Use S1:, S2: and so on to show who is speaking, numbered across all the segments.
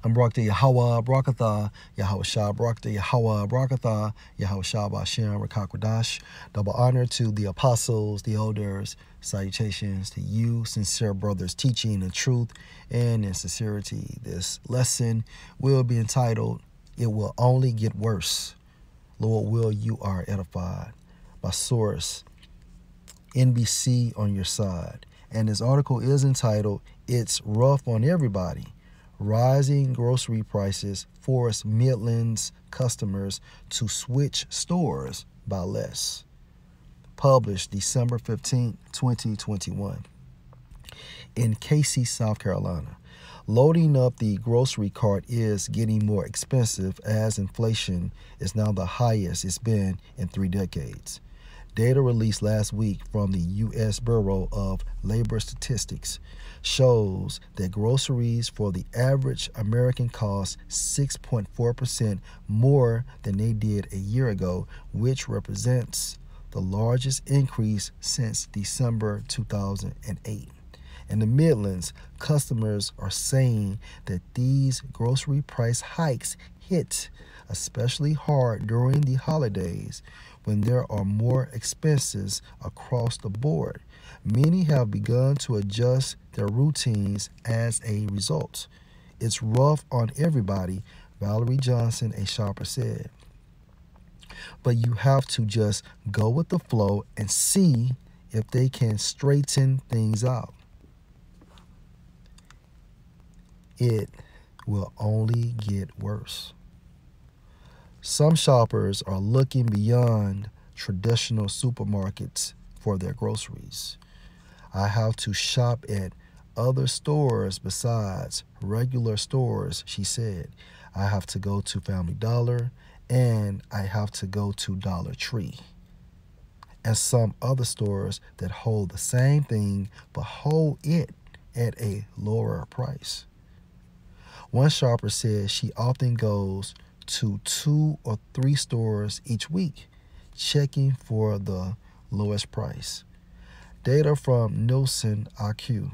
S1: I'm Barakatah Yahweh, Barakatah, Yahweh Shah, Barakatah Yahweh, Barakatah, Yahweh Shah, Bashem, Rakakwadash. Double honor to the apostles, the elders, salutations to you, sincere brothers, teaching the truth and in sincerity. This lesson will be entitled, It Will Only Get Worse. Lord, will you are edified. By source, NBC on your side. And this article is entitled, It's Rough on Everybody. Rising grocery prices force Midlands customers to switch stores by less. Published December 15, 2021. In Casey, South Carolina, loading up the grocery cart is getting more expensive as inflation is now the highest it's been in 3 decades. Data released last week from the U.S. Bureau of Labor Statistics shows that groceries for the average American cost 6.4% more than they did a year ago, which represents the largest increase since December 2008. In the Midlands, customers are saying that these grocery price hikes hit especially hard during the holidays when there are more expenses across the board. Many have begun to adjust their routines as a result. It's rough on everybody, Valerie Johnson, a shopper, said. But you have to just go with the flow and see if they can straighten things out. It will only get worse. Some shoppers are looking beyond traditional supermarkets for their groceries. I have to shop at other stores besides regular stores, she said. I have to go to Family Dollar and I have to go to Dollar Tree and some other stores that hold the same thing but hold it at a lower price. One shopper said she often goes to 2 or 3 stores each week, checking for the lowest price. Data from Nielsen IQ,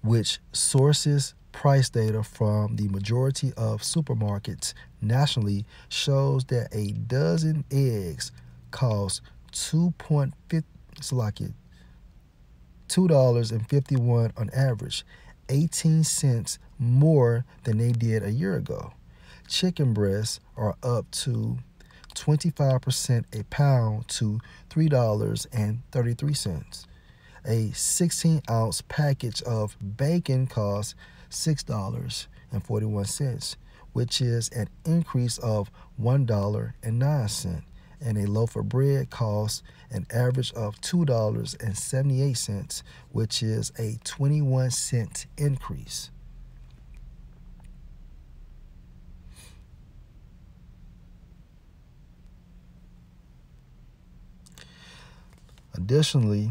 S1: which sources price data from the majority of supermarkets nationally, shows that a dozen eggs cost $2.51 on average, 18 cents more than they did a year ago. Chicken breasts are up to 25% a pound to $3.33. A 16-ounce package of bacon costs $6.41, which is an increase of $1.09. And a loaf of bread costs an average of $2.78, which is a 21-cent increase. Additionally,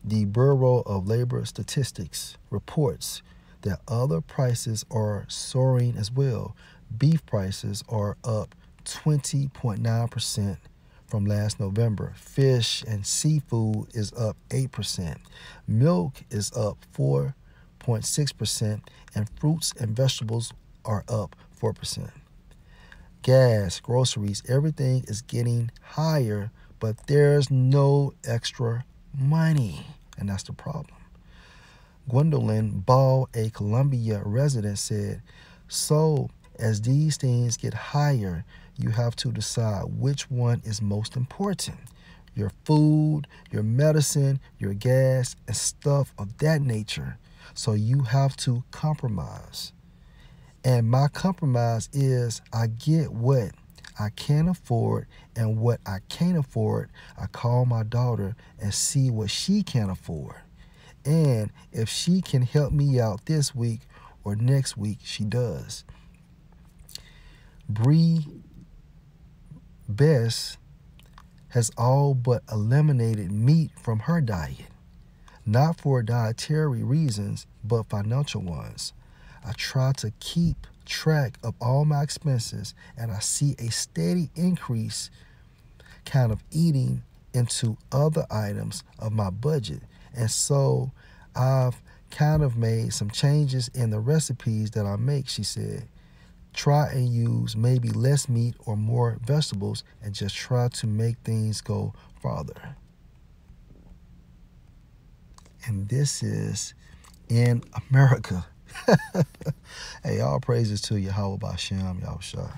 S1: the Bureau of Labor Statistics reports that other prices are soaring as well. Beef prices are up 20.9% from last November. Fish and seafood is up 8%. Milk is up 4.6%, and fruits and vegetables are up 4%. Gas, groceries, everything is getting higher, but there's no extra money, and that's the problem. Gwendolyn Ball, a Columbia resident, said, so as these things get higher, you have to decide which one is most important. Your food, your medicine, your gas, and stuff of that nature. So you have to compromise. And my compromise is I get what I can afford, and what I can't afford, I call my daughter and see what she can afford. And if she can help me out this week or next week, she does. Bree Bess has all but eliminated meat from her diet, not for dietary reasons, but financial ones. I try to keep track of all my expenses, and I see a steady increase kind of eating into other items of my budget. And so I've kind of made some changes in the recipes that I make, she said. Try and use maybe less meat or more vegetables and just try to make things go farther. And this is in America. Hey, all praises to Yahweh B'Shem Yahushua.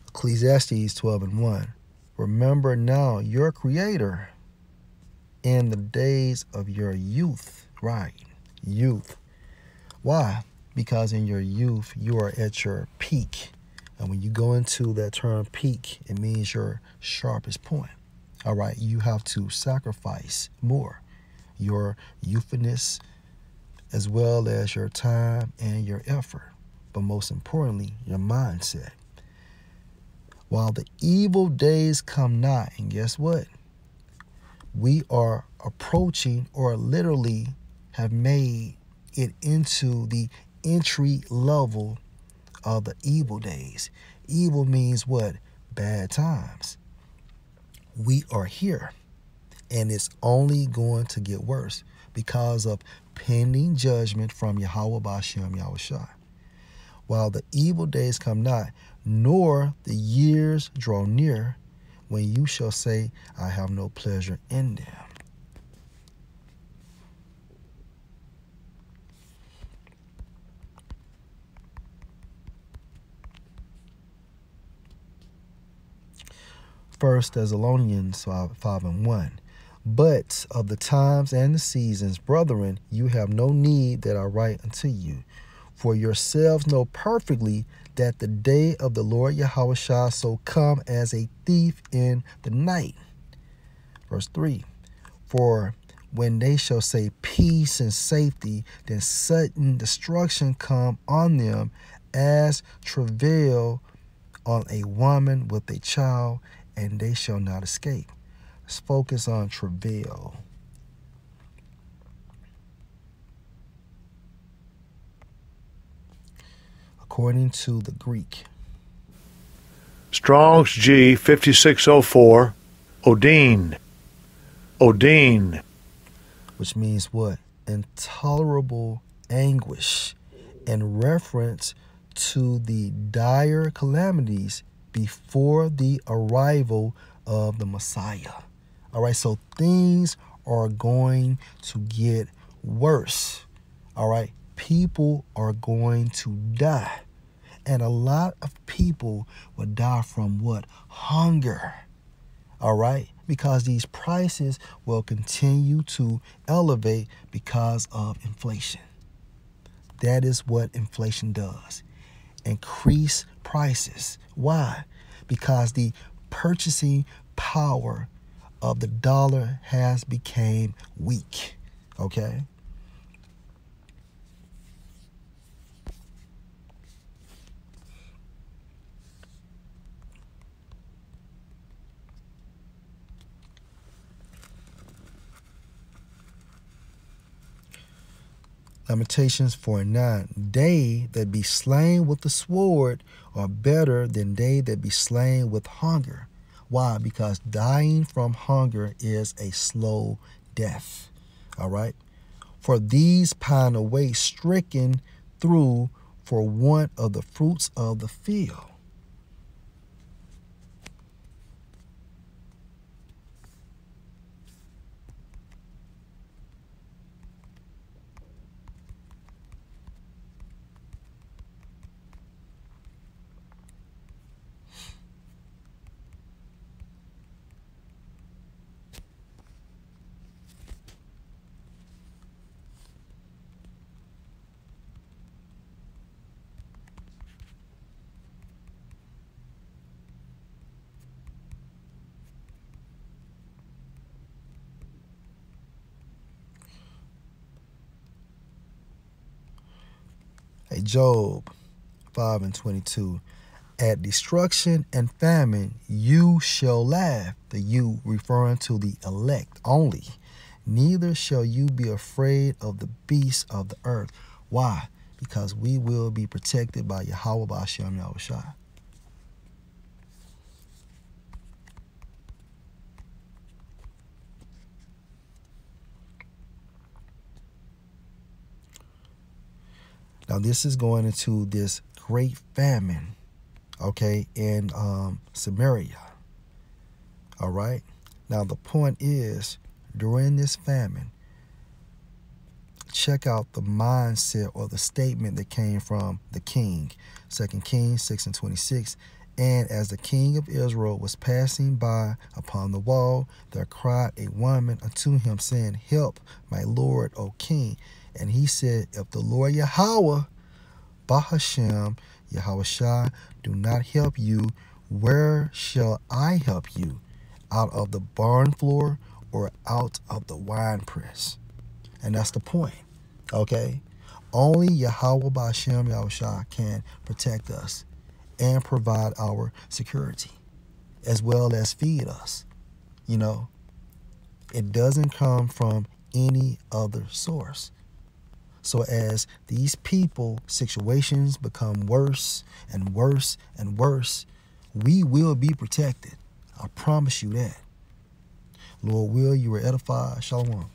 S1: Ecclesiastes 12:1. Remember now your Creator in the days of your youth. Right, youth. Why? Because in your youth, you are at your peak. And when you go into that term peak, it means your sharpest point. All right, you have to sacrifice more. Your youthfulness, as well as your time and your effort. But most importantly, your mindset. While the evil days come nigh, and guess what? We are approaching, or literally have made it into the entry level of the evil days. Evil means what? Bad times. We are here, and it's only going to get worse because of pending judgment from Yahweh B'Shem Yahushua. While the evil days come not, nor the years draw near, when you shall say, I have no pleasure in them. First Thessalonians 5:1. But of the times and the seasons, brethren, you have no need that I write unto you. For yourselves know perfectly that the day of the Lord Yahushua so come as a thief in the night. Verse 3. For when they shall say peace and safety, then sudden destruction come on them as travail on a woman with a child, and they shall not escape. Let's focus on travail. According to the Greek.
S2: Strong's G 5604, Odin. Odin.
S1: Which means what? Intolerable anguish, in reference to the dire calamities before the arrival of the Messiah. All right, so things are going to get worse. All right, people are going to die. And a lot of people will die from what? Hunger. All right, because these prices will continue to elevate because of inflation. That is what inflation does. Increase prices. Why? Because the purchasing power of the dollar has become weak. Okay? Lamentations 4:9. They that be slain with the sword are better than they that be slain with hunger. Why? Because dying from hunger is a slow death. All right? For these pine away, stricken through for want of the fruits of the field. Job 5:22. At destruction and famine you shall laugh. The you referring to the elect only. Neither shall you be afraid of the beasts of the earth. Why? because we will be protected by Yahweh Ba'ashem Yahushua. Now this is going into this great famine, okay, in Samaria. All right. Now the point is, during this famine, check out the mindset or the statement that came from the king. 2 Kings 6:26. And as the king of Israel was passing by upon the wall, there cried a woman unto him, saying, Help, my lord, O king. And he said, If the Lord Yahweh, Ba'ashem, Yahushua, do not help you, where shall I help you? Out of the barn floor or out of the winepress? And that's the point, okay? Only Yahweh Ba'ashem Yahushua can protect us and provide our security, as well as feed us. You know, it doesn't come from any other source. So as these people, situations become worse and worse and worse, we will be protected. I promise you that. Lord will, you were edified. Shalom.